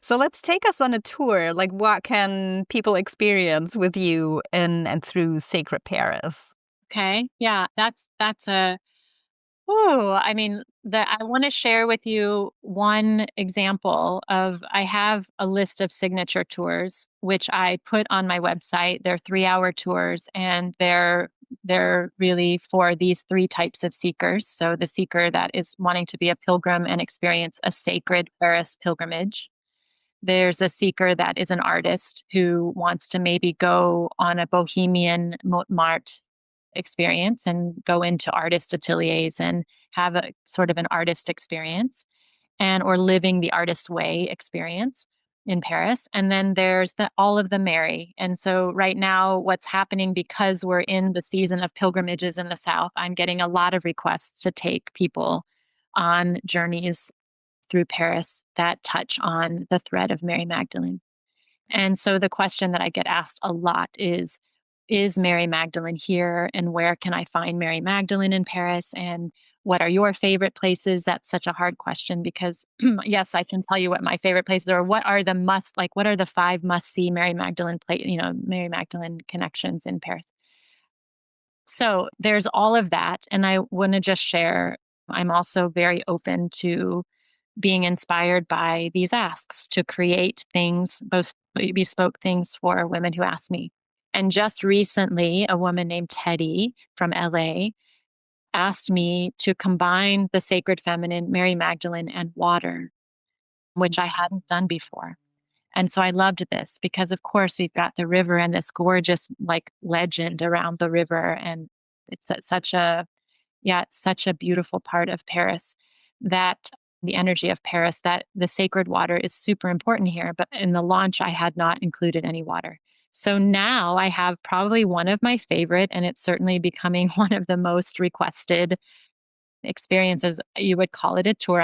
So let's take us on a tour. Like, what can people experience with you in and through Sacred Paris? Okay. Yeah, that's a oh, I mean, I want to share with you one example of I have a list of signature tours which I put on my website. They're 3-hour tours and they're really for these three types of seekers. So the seeker that is wanting to be a pilgrim and experience a sacred Paris pilgrimage. There's a seeker that is an artist who wants to maybe go on a bohemian Montmartre experience and go into artist ateliers and have a sort of an artist experience and or living the artist way experience in Paris. And then there's all of the Mary. And so right now what's happening because we're in the season of pilgrimages in the South, I'm getting a lot of requests to take people on journeys through Paris that touch on the thread of Mary Magdalene. And so the question that I get asked a lot is Mary Magdalene here? And where can I find Mary Magdalene in Paris? And what are your favorite places? That's such a hard question because, yes, I can tell you what my favorite places are. What are the what are the five must see Mary Magdalene Mary Magdalene connections in Paris? So there's all of that. And I want to just share, I'm also very open to being inspired by these asks to create things, both bespoke things for women who ask me. And just recently, a woman named Teddy from LA asked me to combine the sacred feminine, Mary Magdalene, and water, which I hadn't done before. And so I loved this because, of course, we've got the river and this gorgeous, like, legend around the river. And such a yeah, it's such a beautiful part of Paris that the energy of Paris, that the sacred water is super important here. But in the launch, I had not included any water. So now I have probably one of my favorite, and it's certainly becoming one of the most requested experiences. You would call it a tour.